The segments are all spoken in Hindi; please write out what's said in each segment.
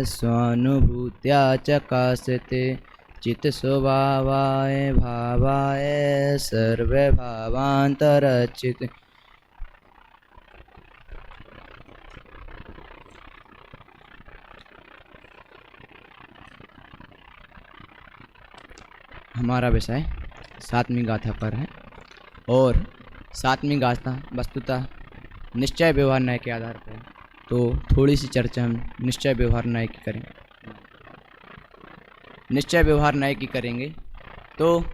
स्वानुभूत्या चकाशते चित्स्वभावाय भावाय सर्वभावान्तरचित्। हमारा विषय सातवीं गाथा पर है और सातवीं गाथा वस्तुतः निश्चय व्यवहार न्याय के आधार पर है, तो थोड़ी सी चर्चा हम निश्चय व्यवहार न्याय की करेंगे। निश्चय व्यवहार न्याय की करेंगे तो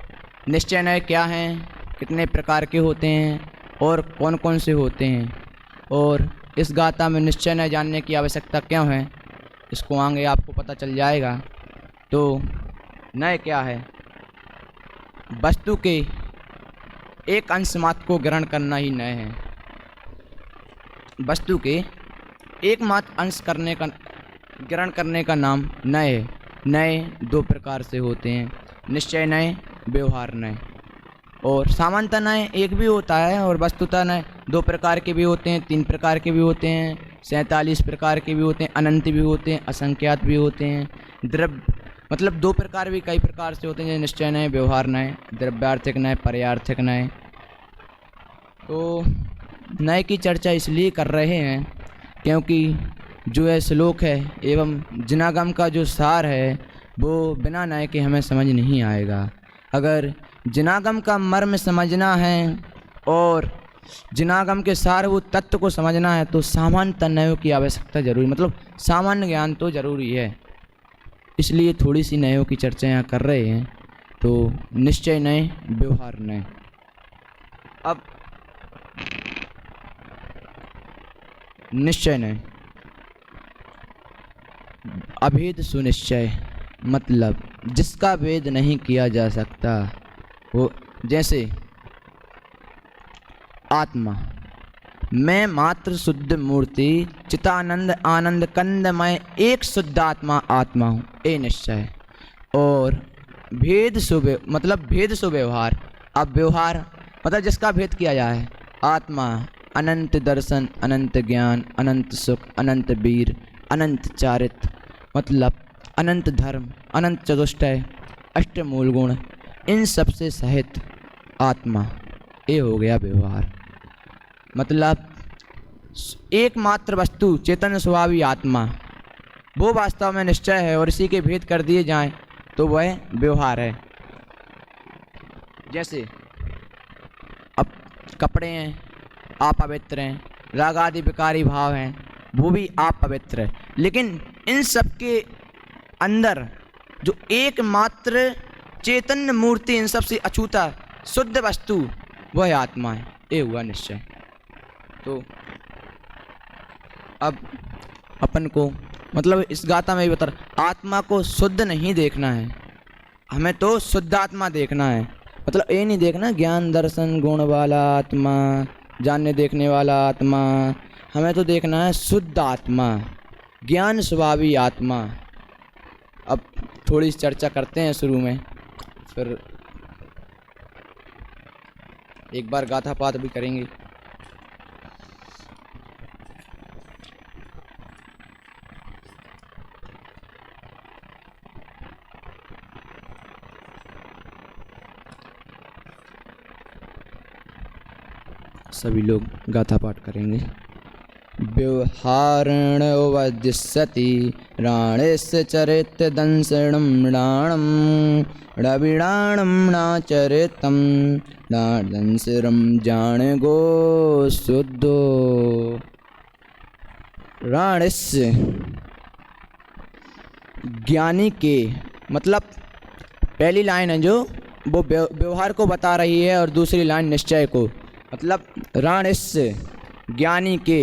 निश्चय न्याय क्या हैं, कितने प्रकार के होते हैं और कौन कौन से होते हैं, और इस गाथा में निश्चय न्याय जानने की आवश्यकता क्यों है, इसको आगे आपको पता चल जाएगा। तो न्याय क्या है? वस्तु के एक अंश मात्र को ग्रहण करना ही न्याय है। वस्तु के एकमात्र अंश ग्रहण करने का नाम न्याय है। न्याय दो प्रकार से होते हैं, निश्चय न्याय, व्यवहार न्याय। और सामान्यतः न्याय एक भी होता है और वस्तुतः न्याय दो प्रकार के भी होते हैं, तीन प्रकार के भी होते हैं, 47 प्रकार के भी होते हैं, अनंत भी होते हैं, असंख्यात भी होते हैं। द्रव्य मतलब दो प्रकार भी कई प्रकार से होते हैं, जैसे निश्चय न्याय, व्यवहार न्याय, द्रव्यार्थिक न्याय, पर्यार्थिक न्याय। तो न्याय की चर्चा इसलिए कर रहे हैं क्योंकि जो यह श्लोक है एवं जिनागम का जो सार है वो बिना न्याय के हमें समझ नहीं आएगा। अगर जिनागम का मर्म समझना है और जिनागम के सार वो तत्व को समझना है तो सामान्य न्यायों की आवश्यकता जरूरी, मतलब सामान्य ज्ञान तो जरूरी है। इसलिए थोड़ी सी न्यायों की चर्चा यहाँ कर रहे हैं। तो निश्चय न्याय, व्यवहार न्याय। अब निश्चय न्याय, अभेद सुनिश्चय, मतलब जिसका भेद नहीं किया जा सकता। वो जैसे आत्मा, मैं मात्र शुद्ध मूर्ति चितानंद आनंद कंदमय एक शुद्ध आत्मा आत्मा हूँ, ये निश्चय। और भेद मतलब भेद सुव्यवहार। अब व्यवहार मतलब जिसका भेद किया जाए, आत्मा अनंत दर्शन, अनंत ज्ञान, अनंत सुख, अनंत वीर, अनंत चारित्र, मतलब अनंत धर्म, अनंत चतुष्टय, अष्टमूल गुण, इन सब से सहित आत्मा, ये हो गया व्यवहार। मतलब एकमात्र वस्तु चेतन स्वभावी आत्मा, वो वास्तव में निश्चय है और इसी के भेद कर दिए जाएं तो वह व्यवहार है। जैसे अब कपड़े हैं, आप पवित्र हैं, राग आदि विकारी भाव हैं, वो भी आप पवित्र है, लेकिन इन सब के अंदर जो एकमात्र चेतन मूर्ति, इन सब से अछूता शुद्ध वस्तु, वह आत्मा है। ये हुआ निश्चय। तो अब अपन को मतलब इस गाथा में भी बता, आत्मा को शुद्ध नहीं देखना है, हमें तो शुद्ध आत्मा देखना है। मतलब ये नहीं देखना ज्ञान दर्शन गुण वाला आत्मा, जानने देखने वाला आत्मा, हमें तो देखना है शुद्ध आत्मा, ज्ञान स्वभावी आत्मा। अब थोड़ी चर्चा करते हैं शुरू में, फिर एक बार गाथा पाठ भी करेंगे। सभी लोग गाथा पाठ करेंगे। व्यवहारण वदिष्यति राणेस्य चरित दंसणम राणम रविणाणम नाचरितम दंसरम जान गो शुद्धो। राणेस्य ज्ञानी के, मतलब पहली लाइन है जो वो व्यवहार को बता रही है और दूसरी लाइन निश्चय को। मतलब राणस्य ज्ञानी के,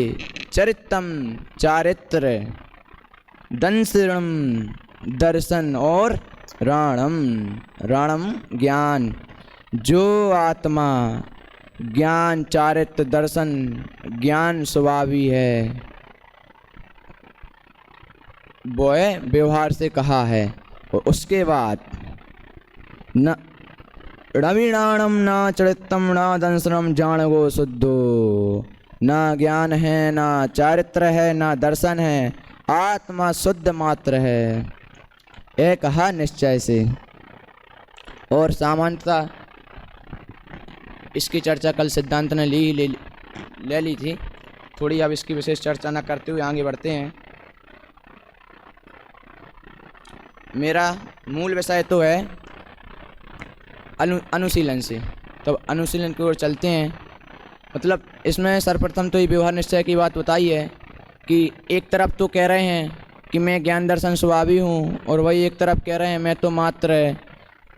चरितम चारित्र, दंसरम दर्शन और राणम राणम ज्ञान, जो आत्मा ज्ञान चारित्र दर्शन ज्ञान स्वभावी है वो व्यवहार से कहा है। और उसके बाद न रविणाणम ना चरित्रम ना दंसनम जान गो शुद्धो, ना ज्ञान है, ना चारित्र है, ना दर्शन है, आत्मा शुद्ध मात्र है, यह कहा निश्चय से। और सामान्यता इसकी चर्चा कल सिद्धांत ने ले ली थी थोड़ी, अब इसकी विशेष चर्चा न करते हुए आगे बढ़ते हैं। मेरा मूल विषय तो है अनुशीलन से, तो अनुशीलन की ओर चलते हैं। मतलब इसमें सर्वप्रथम तो ये व्यवहार निश्चय की बात बताई है कि एक तरफ तो कह रहे हैं कि मैं ज्ञान दर्शन स्वभावी हूँ, और वही एक तरफ कह रहे हैं मैं तो मात्र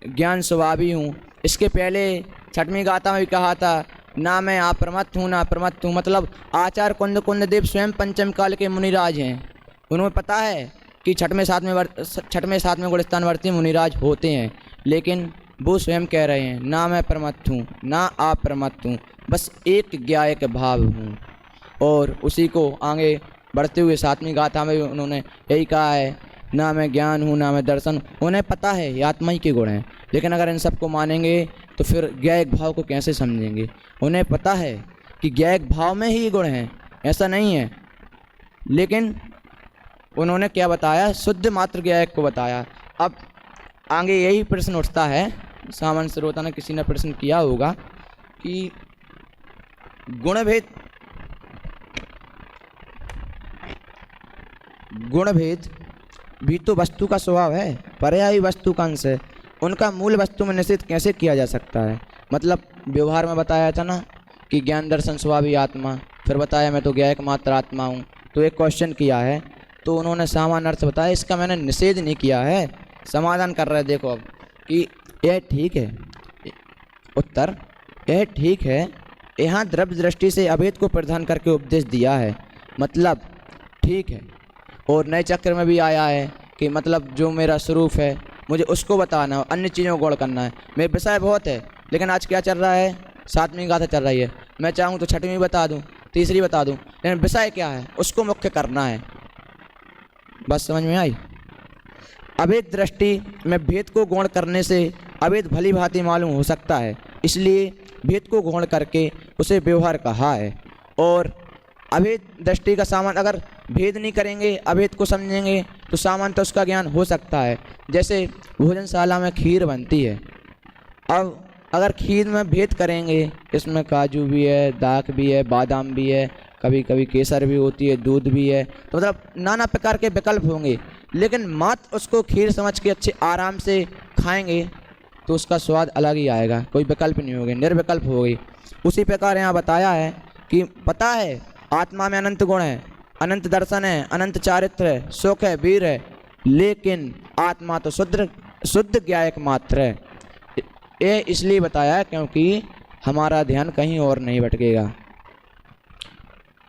ज्ञान स्वभावी हूँ। इसके पहले छठवीं गाथा में भी कहा था ना मैं अप्रमत्त हूँ ना अप्रमत्त हूँ। मतलब आचार्य कुंद देव स्वयं पंचम काल के मुनिराज हैं, उन्हें पता है कि छठवें सातवें गुणस्थान वर्ती मुनिराज होते हैं, लेकिन वो स्वयं कह रहे हैं ना मैं प्रमत्त हूँ ना अप्रमत्त हूँ, बस एक ज्ञायक भाव हूँ। और उसी को आगे बढ़ते हुए सातवीं गाथा में उन्होंने यही कहा है ना मैं ज्ञान हूँ ना मैं दर्शन। उन्हें पता है ये आत्मा ही के गुण हैं, लेकिन अगर इन सबको मानेंगे तो फिर ज्ञायक भाव को कैसे समझेंगे। उन्हें पता है कि ज्ञायक भाव में ही गुण हैं, ऐसा नहीं है, लेकिन उन्होंने क्या बताया, शुद्ध मात्र ज्ञायक को बताया। अब आगे यही प्रश्न उठता है, सामान्य श्रोता ने किसी ने प्रश्न किया होगा कि गुणभेद भी तो वस्तु का स्वभाव है, पर्यायी वस्तु का अंश है, उनका मूल वस्तु में निश्चित कैसे किया जा सकता है। मतलब व्यवहार में बताया था ना कि ज्ञान दर्शन स्वभावी आत्मा, फिर बताया मैं तो ज्ञायक मात्र आत्मा हूँ। तो एक क्वेश्चन किया है तो उन्होंने सामान्य अर्थ बताया, इसका मैंने निषेध नहीं किया है, समाधान कर रहे। देखो अब कि यह ठीक है, उत्तर यह ठीक है, यहाँ द्रव्य दृष्टि से अभेद को प्रदान करके उपदेश दिया है, मतलब ठीक है। और नए चक्र में भी आया है कि मतलब जो मेरा स्वरूप है मुझे उसको बताना है, अन्य चीज़ों को गौड़ करना है। मेरे विषय बहुत है, लेकिन आज क्या चल रहा है, सातवीं गाथा चल रही है। मैं चाहूँ तो छठवीं बता दूँ, तीसरी बता दूँ, लेकिन विषय क्या है उसको मुख्य करना है। बस समझ में आई। अभेद दृष्टि में भेद को गौण करने से अभेद भली भांति मालूम हो सकता है, इसलिए भेद को गौण करके उसे व्यवहार कहा है। और अभेद दृष्टि का सामान, अगर भेद नहीं करेंगे अभेद को समझेंगे तो सामान्य तो उसका ज्ञान हो सकता है। जैसे भोजनशाला में खीर बनती है, अब अगर खीर में भेद करेंगे, इसमें काजू भी है, दाख भी है, बादाम भी है, कभी कभी केसर भी होती है, दूध भी है, तो मतलब नाना प्रकार के विकल्प होंगे, लेकिन मात्र उसको खीर समझ के अच्छे आराम से खाएंगे तो उसका स्वाद अलग ही आएगा, कोई विकल्प नहीं होंगे, निर्विकल्प होगी। उसी प्रकार यहाँ बताया है कि पता है आत्मा में अनंत गुण है, अनंत दर्शन है, अनंत चारित्र है, सुख है, वीर है, लेकिन आत्मा तो शुद्ध ज्ञायक मात्र है। ये इसलिए बताया है क्योंकि हमारा ध्यान कहीं और नहीं भटकेगा।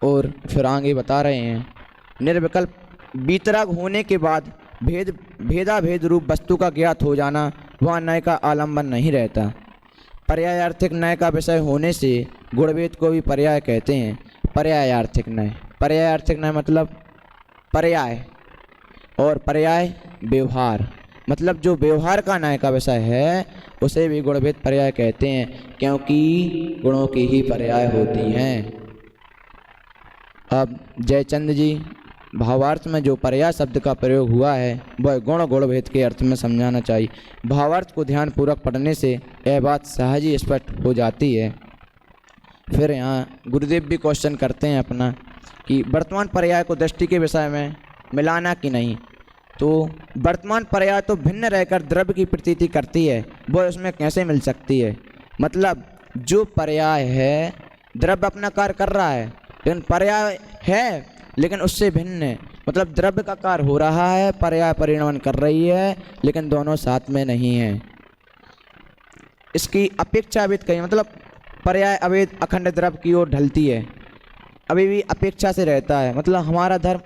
और फिर आगे बता रहे हैं निर्विकल्प बीतराग होने के बाद भेदाभेद रूप वस्तु का ज्ञात हो जाना वह न्याय का आलम्बन नहीं रहता। पर्यायार्थिक न्याय का विषय होने से गुणभेद को भी पर्याय कहते हैं। पर्यायार्थिक न्याय मतलब पर्याय, और पर्याय व्यवहार, मतलब जो व्यवहार का न्याय का विषय है उसे भी गुणभेद पर्याय कहते हैं, क्योंकि गुणों की ही पर्याय होती हैं। अब जयचंद जी भावार्थ में जो पर्याय शब्द का प्रयोग हुआ है वह गुण भेद के अर्थ में समझाना चाहिए। भावार्थ को ध्यानपूर्वक पढ़ने से यह बात सहज ही स्पष्ट हो जाती है। फिर यहाँ गुरुदेव भी क्वेश्चन करते हैं अपना कि वर्तमान पर्याय को दृष्टि के विषय में मिलाना कि नहीं। तो वर्तमान पर्याय तो भिन्न रहकर द्रव्य की प्रतीति करती है, वह उसमें कैसे मिल सकती है। मतलब जो पर्याय है द्रव्य अपना कार्य कर रहा है, लेकिन पर्याय है लेकिन उससे भिन्न है। मतलब द्रव्य का कार्य हो रहा है, पर्याय परिणमन कर रही है, लेकिन दोनों साथ में नहीं है। इसकी अपेक्षा अभेद कही, मतलब पर्याय अभेद अखंड द्रव्य की ओर ढलती है, अभी भी अपेक्षा से रहता है। मतलब हमारा धर्म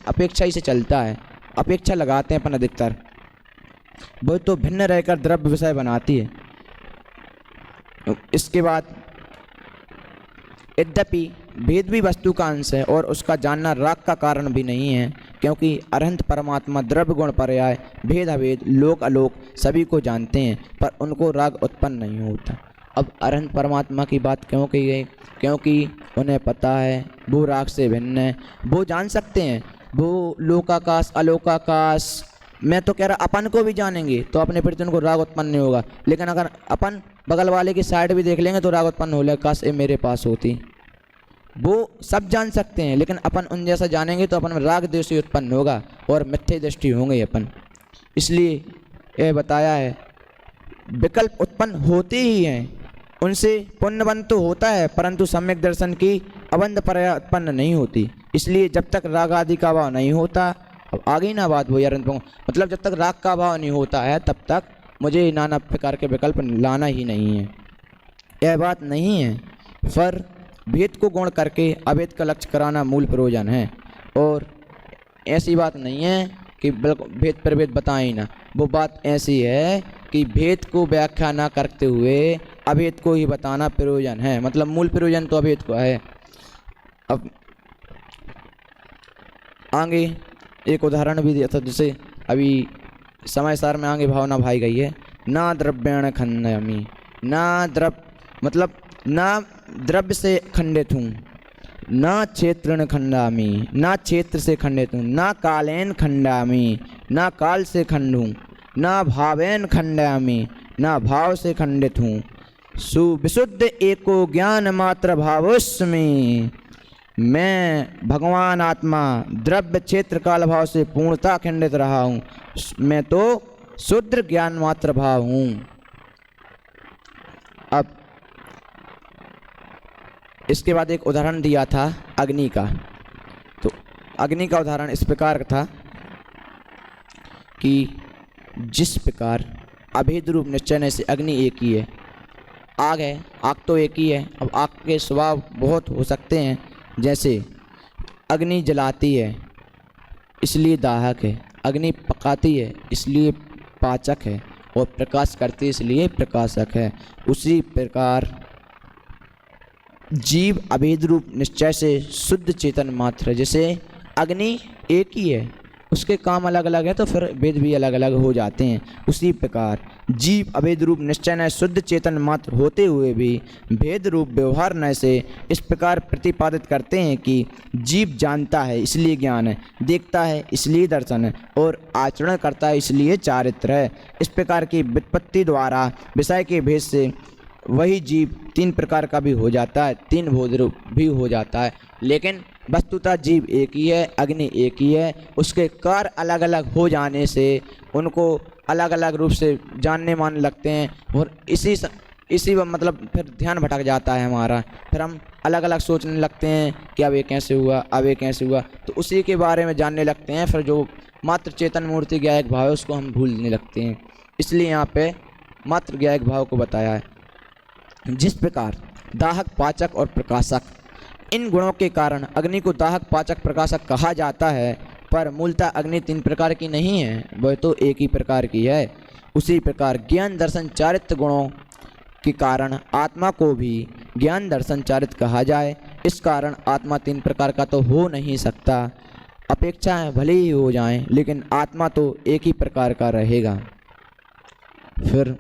अपेक्षा ही से चलता है, अपेक्षा लगाते हैं अपन अधिकतर, वो तो भिन्न रहकर द्रव्य विषय बनाती है। इसके बाद यद्यपि भेद भी वस्तु का अंश है और उसका जानना राग का कारण भी नहीं है, क्योंकि अरहंत परमात्मा द्रव्य गुण पर्याय भेद अभेद लोक अलोक सभी को जानते हैं, पर उनको राग उत्पन्न नहीं होता। अब अरहंत परमात्मा की बात क्यों कही गई, क्योंकि उन्हें पता है वो राग से भिन्न है, वो जान सकते हैं, वो लोकाकाश अलोकाकाश, मैं तो कह रहा अपन को भी जानेंगे तो अपने प्रति उनको राग उत्पन्न नहीं होगा, लेकिन अगर अपन बगल वाले की साइड भी देख लेंगे तो राग उत्पन्न हो लेगा, काश ये मेरे पास होती। वो सब जान सकते हैं लेकिन अपन उन जैसा जानेंगे तो अपन में राग द्वेष ही उत्पन्न होगा और मिथ्या दृष्टि होंगे अपन। इसलिए यह बताया है विकल्प उत्पन्न होते ही हैं, उनसे पुण्यबंध तो होता है परंतु सम्यक दर्शन की अबंध पर्या उत्पन्न नहीं होती। इसलिए जब तक राग आदि का भाव नहीं होता, अब आगे ही ना बात वो यार, मतलब जब तक राग का भाव नहीं होता है तब तक मुझे नाना प्रकार के विकल्प लाना ही नहीं है, यह बात नहीं है। पर भेद को गुण करके अभेद का लक्ष्य कराना मूल प्रयोजन है, और ऐसी बात नहीं है कि भेद प्रभेद बताएं ही ना, वो बात ऐसी है कि भेद को व्याख्या ना करते हुए अभेद को ही बताना प्रयोजन है, मतलब मूल प्रयोजन तो अभेद को है। अब आगे एक उदाहरण भी दिया था जिसे अभी समय सार में आगे भावना भाई गई है। ना द्रव्यण खंडयामि, ना मतलब ना द्रव्य से खंडित हूँ, ना क्षेत्रण खंडामि, ना क्षेत्र से खंडित हूँ, ना कालेन खंडामि, ना काल से खंड हूँ, ना भावेन खंडामि, ना भाव से खंडित हूँ। सुविशुद्ध एको ज्ञान मात्र भावस्मि, मैं भगवान आत्मा द्रव्य क्षेत्र काल भाव से पूर्णता खंडित रहा हूँ, मैं तो शुद्ध ज्ञान मात्र भाव हूँ। अब इसके बाद एक उदाहरण दिया था अग्नि का, तो अग्नि का उदाहरण इस प्रकार था कि जिस प्रकार अभेद रूप निश्चय से अग्नि एक ही है, आग है, आग तो एक ही है। अब आग के स्वभाव बहुत हो सकते हैं, जैसे अग्नि जलाती है इसलिए दाहक है, अग्नि पकाती है इसलिए पाचक है, और प्रकाश करती है इसलिए प्रकाशक है। उसी प्रकार जीव अभेद रूप निश्चय से शुद्ध चेतन मात्र है, जैसे अग्नि एक ही है, उसके काम अलग अलग है तो फिर भेद भी अलग अलग हो जाते हैं। उसी प्रकार जीव अभेद रूप निश्चय न शुद्ध चेतन मात्र होते हुए भी भेद रूप व्यवहार न से इस प्रकार प्रतिपादित करते हैं कि जीव जानता है इसलिए ज्ञान है, देखता है इसलिए दर्शन है, और आचरण करता है इसलिए चारित्र है। इस प्रकार की व्युत्पत्ति द्वारा विषय के भेद से वही जीव तीन प्रकार का भी हो जाता है, तीन भोध रूप भी हो जाता है, लेकिन वस्तुतः जीव एक ही है, अग्नि एक ही है। उसके कार्य अलग अलग हो जाने से उनको अलग अलग रूप से जानने मानने लगते हैं, और इसी मतलब फिर ध्यान भटक जाता है हमारा, फिर हम अलग अलग सोचने लगते हैं कि अब ये कैसे हुआ, अब ये कैसे हुआ, तो उसी के बारे में जानने लगते हैं। फिर जो मात्र चेतन मूर्ति ज्ञायक भाव है उसको हम भूलने लगते हैं। इसलिए यहाँ पे मात्र ज्ञायक भाव को बताया है। जिस प्रकार दाहक, पाचक और प्रकाशक इन गुणों के कारण अग्नि को दाहक, पाचक, प्रकाशक कहा जाता है, पर मूलतः अग्नि तीन प्रकार की नहीं है, वह तो एक ही प्रकार की है। उसी प्रकार ज्ञान दर्शन चारित्र गुणों के कारण आत्मा को भी ज्ञान दर्शन चारित्र कहा जाए। इस कारण आत्मा तीन प्रकार का तो हो नहीं सकता, अपेक्षाएं भले ही हो जाएं, लेकिन आत्मा तो एक ही प्रकार का रहेगा। फिर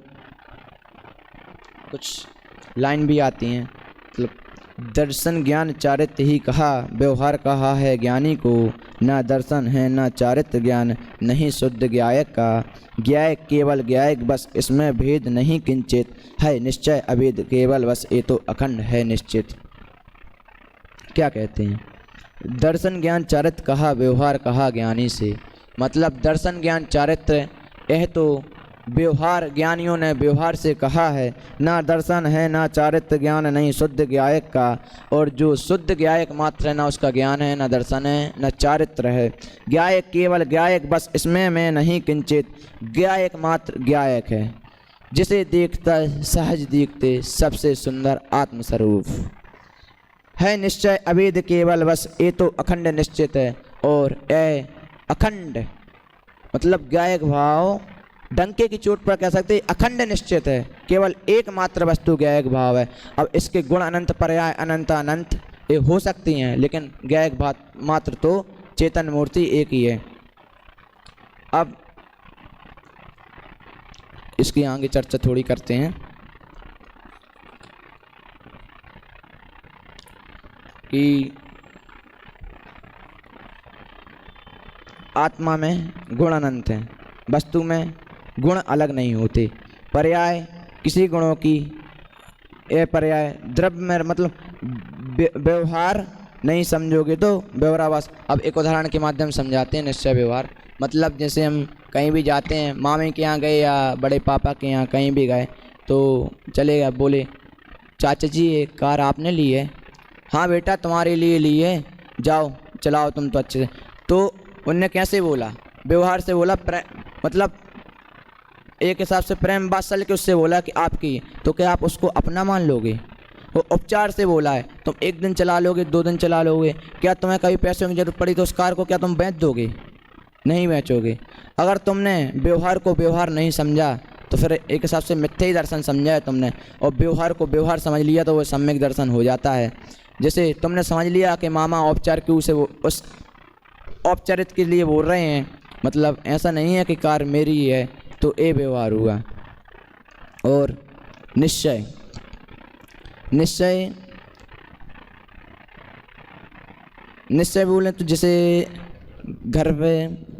कुछ लाइन भी आती हैं, मतलब दर्शन ज्ञान चारित्र ही कहा, व्यवहार कहा है ज्ञानी को, ना दर्शन है ना चारित्र ज्ञान नहीं शुद्ध ज्ञायक का। ज्ञायक केवल ज्ञायक बस, इसमें भेद नहीं किंचित, है निश्चय अभेद केवल बस, ये तो अखंड है निश्चित। क्या कहते हैं? दर्शन ज्ञान चारित्र कहा, व्यवहार कहा ज्ञानी से, मतलब दर्शन ज्ञान चारित्र यह तो व्यवहार ज्ञानियों ने व्यवहार से कहा है, ना दर्शन है ना चारित्र ज्ञान नहीं शुद्ध ज्ञायक का। और जो शुद्ध ज्ञायक मात्र है, ना उसका ज्ञान है, ना दर्शन है, ना चारित्र है। ज्ञायक केवल ज्ञायक बस, इसमें मैं नहीं किंचित, ज्ञायक मात्र ज्ञायक है, जिसे देखता सहज देखते सबसे सुंदर आत्मस्वरूप है। निश्चय अभेद केवल बस, ये तो अखंड निश्चित है। और ए अखंड मतलब ज्ञायक भाव डंके की चोट पर कह सकते अखंड निश्चित है, केवल एकमात्र वस्तु ज्ञायक भाव है। अब इसके गुण अनंत, पर्याय अनंत, अनंत ये हो सकती हैं, लेकिन ज्ञायक भाव मात्र तो चेतन मूर्ति एक ही है। अब इसकी आगे चर्चा थोड़ी करते हैं कि आत्मा में गुण अनंत हैं। वस्तु में गुण अलग नहीं होते। पर्याय किसी गुणों की पर्याय द्रव्य में मतलब व्यवहार नहीं समझोगे तो व्यवहाराभास। अब एक उदाहरण के माध्यम से समझाते हैं निश्चय व्यवहार। मतलब जैसे हम कहीं भी जाते हैं, मामे के यहाँ गए या बड़े पापा के यहाँ कहीं भी गए, तो चलेगा बोले चाचा जी ये कार आपने ली है? हाँ बेटा तुम्हारे लिए ली है, जाओ चलाओ तुम तो अच्छे से। तो उनने कैसे बोला? व्यवहार से बोला, मतलब एक हिसाब से प्रेम वात्सल्य के उससे बोला कि आपकी, तो क्या आप उसको अपना मान लोगे? वो उपचार से बोला है, तुम एक दिन चला लोगे, 2 दिन चला लोगे। क्या तुम्हें कभी पैसों की जरूरत पड़ी तो उस कार को क्या तुम बेच दोगे? नहीं बेचोगे। अगर तुमने व्यवहार को व्यवहार नहीं समझा तो फिर एक हिसाब से मिथ्या ही दर्शन समझा है तुमने, और व्यवहार को व्यवहार समझ लिया तो वो सम्यक दर्शन हो जाता है। जैसे तुमने समझ लिया कि मामा औपचार क्यों से वो उस औपचारित के लिए बोल रहे हैं, मतलब ऐसा नहीं है कि कार मेरी ही है, तो ये व्यवहार हुआ। और निश्चय, निश्चय बोले तो जैसे घर पे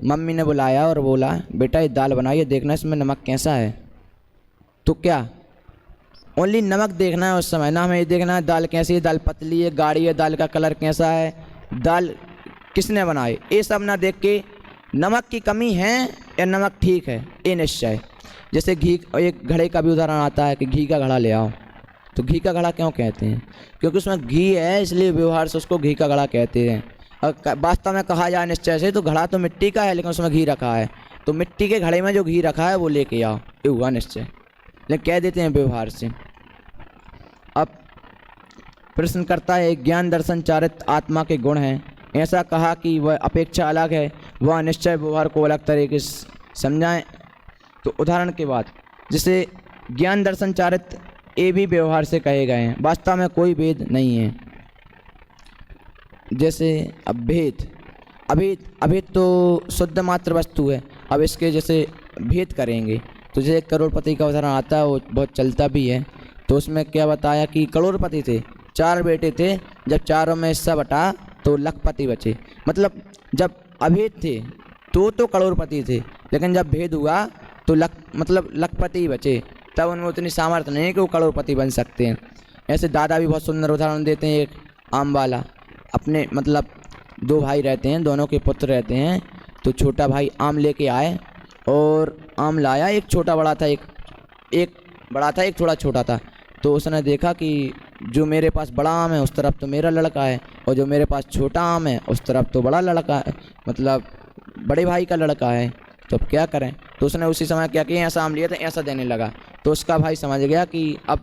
मम्मी ने बुलाया और बोला बेटा ये दाल बनाइए, देखना इसमें नमक कैसा है। तो क्या ओनली नमक देखना है उस समय, ना हमें ये देखना है दाल कैसी है, दाल पतली है, गाढ़ी है, दाल का कलर कैसा है, दाल किसने बनाई, ये सब ना देख के नमक की कमी है या नमक ठीक है, ये निश्चय। जैसे घी, एक घड़े का भी उदाहरण आता है कि घी का घड़ा ले आओ, तो घी का घड़ा क्यों कहते हैं? क्योंकि उसमें घी है, इसलिए व्यवहार से उसको घी का घड़ा कहते हैं। और वास्तव में कहा जाए निश्चय से तो घड़ा तो मिट्टी का है, लेकिन उसमें घी रखा है, तो मिट्टी के घड़े में जो घी रखा है वो लेके आओ, ये हुआ निश्चय, लेकिन कह देते हैं व्यवहार से। अब प्रश्न करता है ज्ञान दर्शन चारित्र आत्मा के गुण हैं, ऐसा कहा कि वह अपेक्षा अलग है, वह निश्चय व्यवहार को अलग तरीके से समझाएं। तो उदाहरण के बाद जैसे ज्ञान दर्शन चारित्र ये भी व्यवहार से कहे गए हैं, वास्तव में कोई भेद नहीं है। जैसे अब भेद, अभेद तो शुद्ध मात्र वस्तु है। अब इसके जैसे भेद करेंगे तो जैसे करोड़पति का उदाहरण आता है, वो बहुत चलता भी है। तो उसमें क्या बताया कि करोड़पति थे, 4 बेटे थे, जब चारों में हिस्सा बटा तो लखपति बचे। मतलब जब अभेद थे तो करोड़पति थे, लेकिन जब भेद हुआ तो लखपति ही बचे। तब उनमें उतनी सामर्थ्य नहीं है कि वो करोड़पति बन सकते हैं। ऐसे दादा भी बहुत सुंदर उदाहरण देते हैं। एक आम वाला, अपने मतलब 2 भाई रहते हैं, दोनों के पुत्र रहते हैं। तो छोटा भाई आम लेके आए और आम लाया, एक छोटा बड़ा था, एक बड़ा था, एक थोड़ा छोटा था। तो उसने देखा कि जो मेरे पास बड़ा आम है उस तरफ तो मेरा लड़का है, और जो मेरे पास छोटा आम है उस तरफ तो बड़ा लड़का है, मतलब बड़े भाई का लड़का है। तो अब क्या करें? तो उसने उसी समय क्या किया, ऐसा आम लिया था, ऐसा देने लगा। तो उसका भाई समझ गया कि अब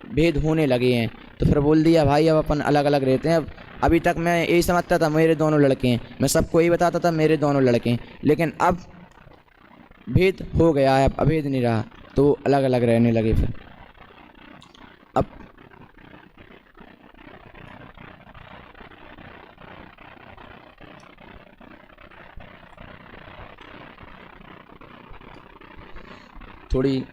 भेद होने लगे हैं, तो फिर बोल दिया भाई अब अपन अलग अलग रहते हैं। अभी तक मैं यही समझता था मेरे दोनों लड़के हैं, मैं सबको यही बताता था मेरे दोनों लड़के हैं, लेकिन अब भेद हो गया है, अब अभेद नहीं रहा, तो अलग अलग रहने लगे। फिर अब थोड़ी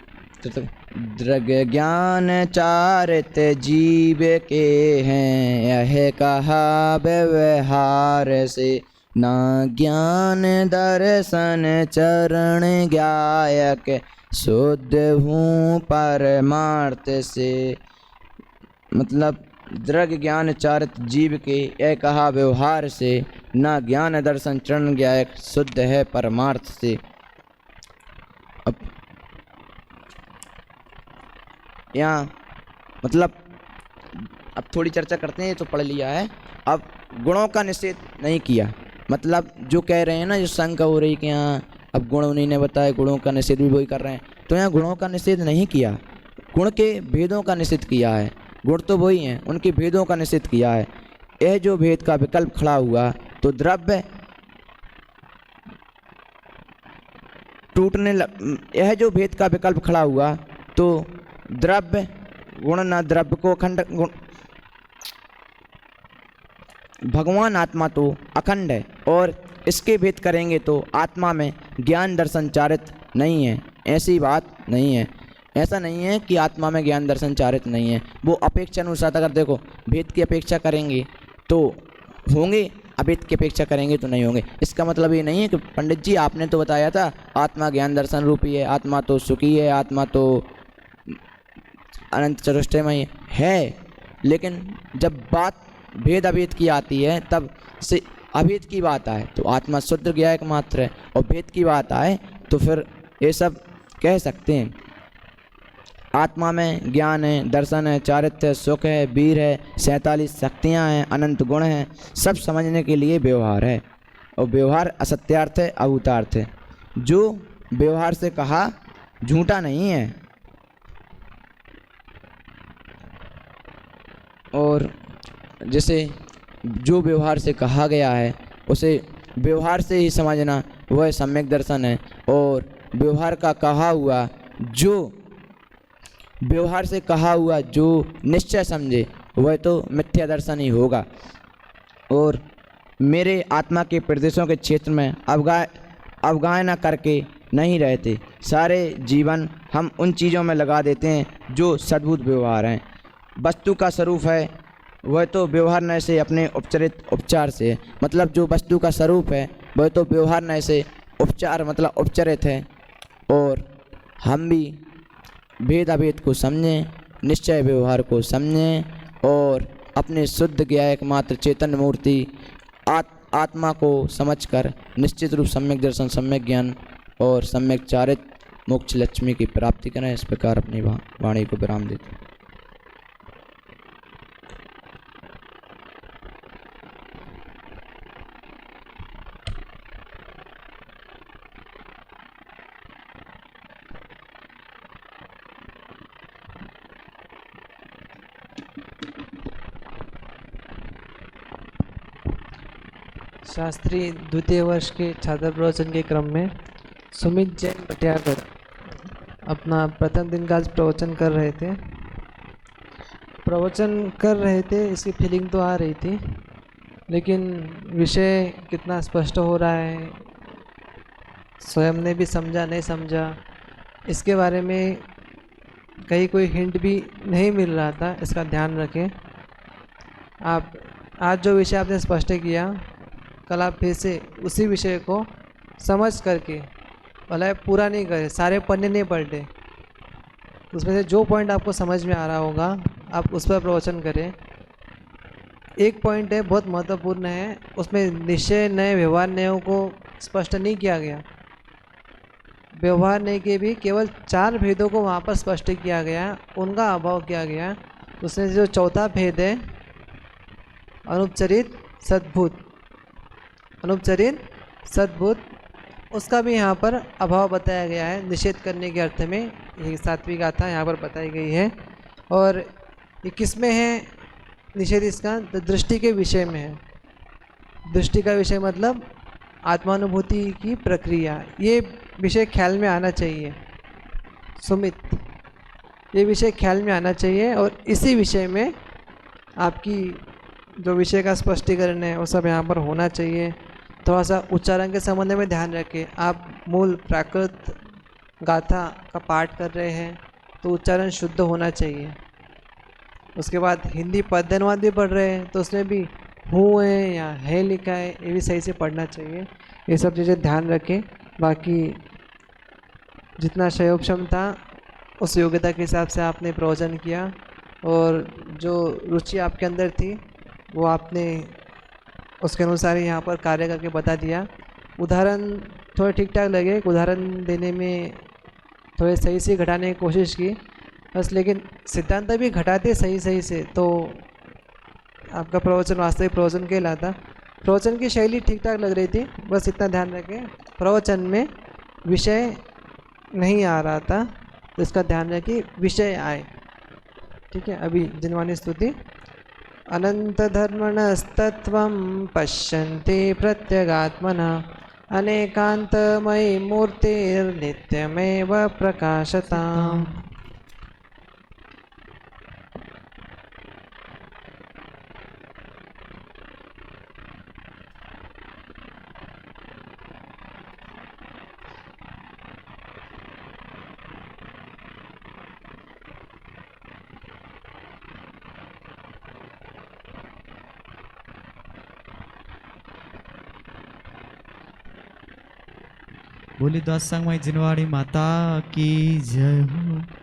दृग ज्ञान चारित जीव के हैं, यह कहा व्यवहार से, ना ज्ञान दर्शन चरण गायक, शुद्ध हूँ परमार्थ से। मतलब दृग ज्ञान चारित जीव के, यह कहा व्यवहार से, ना ज्ञान दर्शन चरण गायक, शुद्ध है परमार्थ से। अब यहाँ मतलब अब थोड़ी चर्चा करते हैं, तो पढ़ लिया है। अब गुणों का निषेध नहीं किया, मतलब जो कह रहे हैं ना, जो शंका हो रही कि यहाँ अब गुण उन्हीं ने बताया, गुणों का निषेध भी वही कर रहे हैं, तो यहाँ गुणों का निषेध नहीं किया, गुण के भेदों का निषेध किया है। गुण तो वही हैं, उनके भेदों का निषेध किया है। यह जो भेद का विकल्प खड़ा हुआ तो द्रव्य टूटने यह जो भेद का विकल्प खड़ा हुआ तो द्रव्य गुण न द्रव्य को अखंड गुण, भगवान आत्मा तो अखंड है, और इसके भेद करेंगे तो आत्मा में ज्ञान दर्शन चारित नहीं है। ऐसी बात नहीं है, ऐसा नहीं है कि आत्मा में ज्ञान दर्शन चारित नहीं है। वो अपेक्षा अनुसार, अगर देखो भेद की अपेक्षा करेंगे तो होंगे, अभेद की अपेक्षा करेंगे तो नहीं होंगे। इसका मतलब ये नहीं है कि पंडित जी आपने तो बताया था आत्मा ज्ञान दर्शन रूपी है, आत्मा तो सुखी है, आत्मा तो अनंत चतुष्टयमय है, लेकिन जब बात भेद अभेद की आती है तब से अभेद की बात आए तो आत्मा शुद्ध ज्ञा एकमात्र है, और भेद की बात आए तो फिर ये सब कह सकते हैं। आत्मा में ज्ञान है, दर्शन है, चारित्र्य है, सुख है, वीर है, 47 शक्तियाँ हैं, अनंत गुण हैं, सब समझने के लिए व्यवहार है। और व्यवहार असत्यार्थ है, अभूतार्थ है। जो व्यवहार से कहा झूठा नहीं है, और जैसे जो व्यवहार से कहा गया है उसे व्यवहार से ही समझना वह सम्यक दर्शन है, और व्यवहार का कहा हुआ जो व्यवहार से कहा हुआ जो निश्चय समझे वह तो मिथ्या दर्शन ही होगा। और मेरे आत्मा के प्रदेशों के क्षेत्र में अवगाहना करके नहीं रहते, सारे जीवन हम उन चीज़ों में लगा देते हैं जो सद्भुत व्यवहार हैं। वस्तु का स्वरूप है वह तो व्यवहार नय से अपने उपचरित उपचार से, मतलब जो वस्तु का स्वरूप है वह तो व्यवहार नय से उपचार मतलब उपचरित है। और हम भी भेद अभेद को समझें, निश्चय व्यवहार को समझें, और अपने शुद्ध ज्ञा एकमात्र चेतन मूर्ति आत्मा को समझकर निश्चित रूप सम्यक दर्शन, सम्यक ज्ञान और सम्यक चारित्र मोक्ष लक्ष्मी की प्राप्ति करें। इस प्रकार अपनी वाणी को विराम देते हैं। शास्त्री द्वितीय वर्ष के छात्र प्रवचन के क्रम में सुमित जैन भटियागढ़ अपना प्रथम दिन का आज प्रवचन कर रहे थे। इसकी फीलिंग तो आ रही थी, लेकिन विषय कितना स्पष्ट हो रहा है, स्वयं ने भी समझा नहीं समझा, इसके बारे में कहीं कोई हिंट भी नहीं मिल रहा था। इसका ध्यान रखें। आप आज जो विषय आपने स्पष्ट किया, कल आप फिर से उसी विषय को समझ करके, भला पूरा नहीं करे, सारे पन्ने नहीं पलटे, उसमें से जो पॉइंट आपको समझ में आ रहा होगा आप उस पर प्रवचन करें। एक पॉइंट है बहुत महत्वपूर्ण है, उसमें निश्चय नए व्यवहार नयों को स्पष्ट नहीं किया गया। व्यवहार नय के भी केवल 4 भेदों को वहाँ पर स्पष्ट किया गया, उनका अभाव किया गया। उसमें जो चौथा भेद है अनुपचरित सद्भुत, अनुपचरित सद्भुत, उसका भी यहाँ पर अभाव बताया गया है निषेध करने के अर्थ में। ये 7वीं गाथा यहाँ पर बताई गई है। और ये किस में है निषेध इसका? तो दृष्टि के विषय में है। दृष्टि का विषय मतलब आत्मानुभूति की प्रक्रिया, ये विषय ख्याल में आना चाहिए सुमित, ये विषय ख्याल में आना चाहिए। और इसी विषय में आपकी जो विषय का स्पष्टीकरण है वो सब यहाँ पर होना चाहिए। थोड़ा सा उच्चारण के संबंध में ध्यान रखें। आप मूल प्राकृत गाथा का पाठ कर रहे हैं तो उच्चारण शुद्ध होना चाहिए। उसके बाद हिंदी पद्य अनुवाद भी पढ़ रहे हैं तो उसमें भी हूँ है या है लिखा है, ये भी सही से पढ़ना चाहिए। ये सब चीज़ें ध्यान रखें। बाकी जितना सहयोगक्षम था उस योग्यता के हिसाब से आपने प्रवचन किया, और जो रुचि आपके अंदर थी वो आपने उसके अनुसार ही यहाँ पर कार्य करके बता दिया। उदाहरण थोड़े ठीक ठाक लगे, उदाहरण देने में थोड़े सही से घटाने की कोशिश की बस, लेकिन सिद्धांत भी घटाते सही से तो आपका प्रवचन वास्तविक प्रवचन कहलाता। प्रवचन की शैली ठीक ठाक लग रही थी, बस इतना ध्यान रखें प्रवचन में विषय नहीं आ रहा था, तो इसका ध्यान रखिए विषय आए। ठीक है। अभी जिनवानी स्तुति। अनंत धर्मणस्तत्वं पश्यन्ति प्रत्यगात्मनः अनेकान्तमयी मूर्तिर्नित्यमेव प्रकाशताम्। बोली दास संगमाई जिनवाड़ी माता की जय हो।